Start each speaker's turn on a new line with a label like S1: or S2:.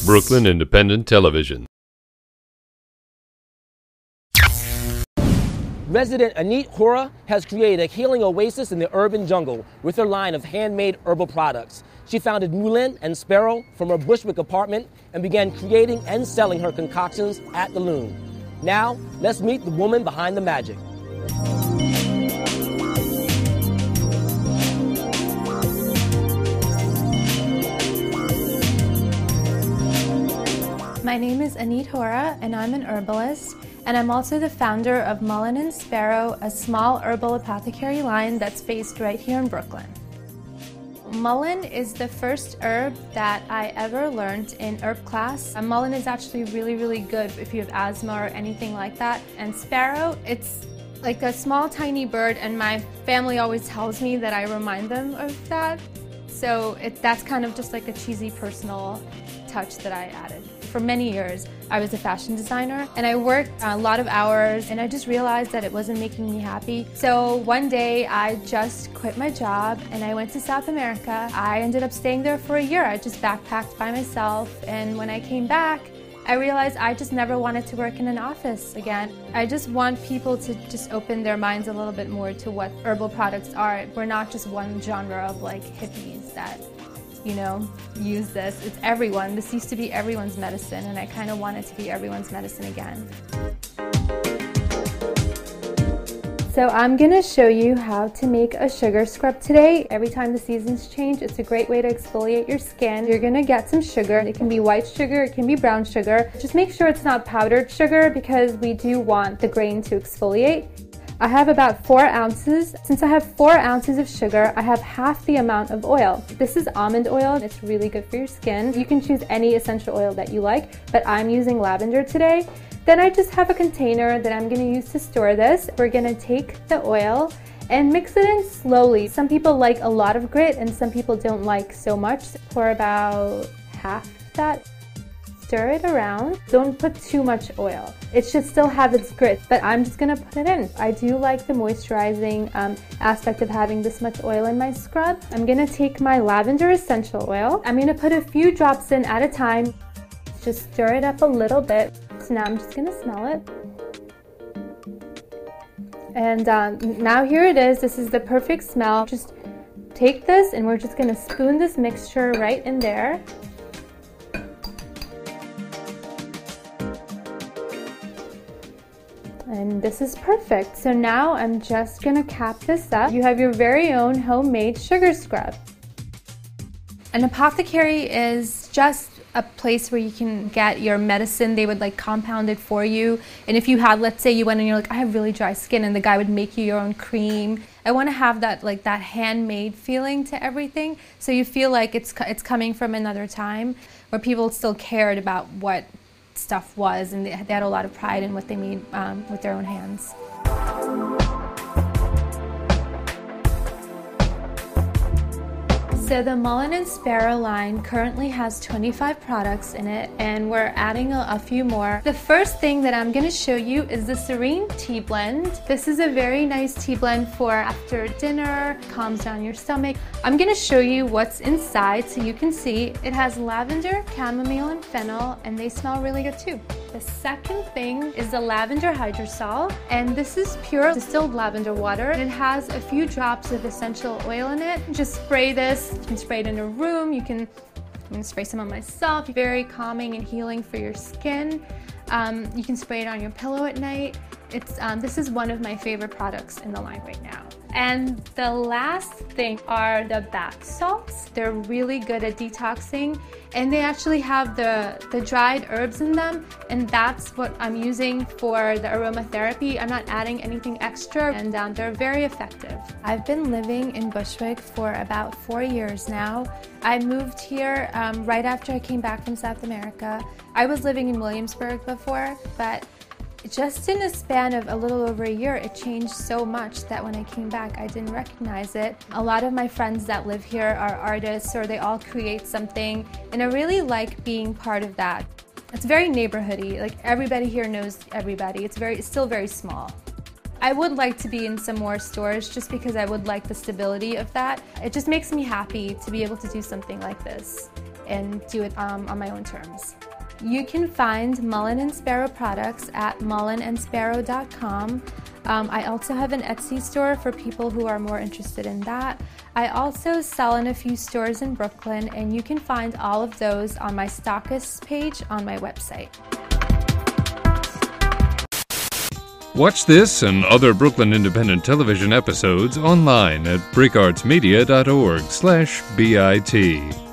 S1: Brooklyn Independent Television.
S2: Resident Anit Hora has created a healing oasis in the urban jungle with her line of handmade herbal products. She founded Mullein and Sparrow from her Bushwick apartment and began creating and selling her concoctions at the Loom. Now, let's meet the woman behind the magic.
S3: My name is Anit Hora, and I'm an herbalist, and I'm also the founder of Mullein and Sparrow, a small herbal apothecary line that's based right here in Brooklyn. Mullein is the first herb that I ever learned in herb class. Mullein is actually really good if you have asthma or anything like that. And Sparrow, it's like a small tiny bird, and my family always tells me that I remind them of that. So that's kind of just like a cheesy personal touch that I added. For many years, I was a fashion designer and I worked a lot of hours, and I just realized that it wasn't making me happy. So one day I just quit my job and I went to South America. I ended up staying there for a year. I just backpacked by myself, and when I came back, I realized I just never wanted to work in an office again. I just want people to just open their minds a little bit more to what herbal products are. We're not just one genre of like hippies that, you know, use this. It's everyone. This used to be everyone's medicine, and I kind of want it to be everyone's medicine again. So I'm going to show you how to make a sugar scrub today. Every time the seasons change, it's a great way to exfoliate your skin. You're going to get some sugar. It can be white sugar, it can be brown sugar. Just make sure it's not powdered sugar, because we do want the grain to exfoliate. I have about 4 ounces. Since I have 4 ounces of sugar, I have half the amount of oil. This is almond oil, and it's really good for your skin. You can choose any essential oil that you like, but I'm using lavender today. Then I just have a container that I'm going to use to store this. We're going to take the oil and mix it in slowly. Some people like a lot of grit and some people don't like so much. Pour about half that. Stir it around. Don't put too much oil. It should still have its grit, but I'm just going to put it in. I do like the moisturizing aspect of having this much oil in my scrub. I'm going to take my lavender essential oil. I'm going to put a few drops in at a time. Just stir it up a little bit. So now I'm just going to smell it. And now here it is. This is the perfect smell. Just take this and we're just going to spoon this mixture right in there. And this is perfect. So now I'm just going to cap this up. You have your very own homemade sugar scrub. An apothecary is just a place where you can get your medicine. They would like compound it for you. And if you had, let's say you went and you're like, I have really dry skin, and the guy would make you your own cream. I want to have that like that handmade feeling to everything. So you feel like it's coming from another time where people still cared about what stuff was, and they had a lot of pride in what they made with their own hands. So the Mullein and Sparrow line currently has 25 products in it, and we're adding a few more. The first thing that I'm going to show you is the Serene Tea Blend. This is a very nice tea blend for after dinner, calms down your stomach. I'm going to show you what's inside so you can see. It has lavender, chamomile, and fennel, and they smell really good too. The second thing is the lavender hydrosol, and this is pure distilled lavender water. It has a few drops of essential oil in it. Just spray this. You can spray it in a room. I'm going to spray some on myself. Very calming and healing for your skin. You can spray it on your pillow at night. This is one of my favorite products in the line right now. And the last thing are the bath salts. They're really good at detoxing, and they actually have the dried herbs in them, and that's what I'm using for the aromatherapy. I'm not adding anything extra, and they're very effective. I've been living in Bushwick for about 4 years now. I moved here right after I came back from South America. I was living in Williamsburg before, but just in a span of a little over a year, it changed so much that when I came back, I didn't recognize it. A lot of my friends that live here are artists, or they all create something, and I really like being part of that. It's very neighborhoody, like everybody here knows everybody. It's still very small. I would like to be in some more stores just because I would like the stability of that. It just makes me happy to be able to do something like this. and do it on my own terms. You can find Mullein and Sparrow products at mulleinsparrow.com. I also have an Etsy store for people who are more interested in that. I also sell in a few stores in Brooklyn, and you can find all of those on my stockists page on my website.
S1: Watch this and other Brooklyn Independent Television episodes online at breakartsmedia.org/BIT.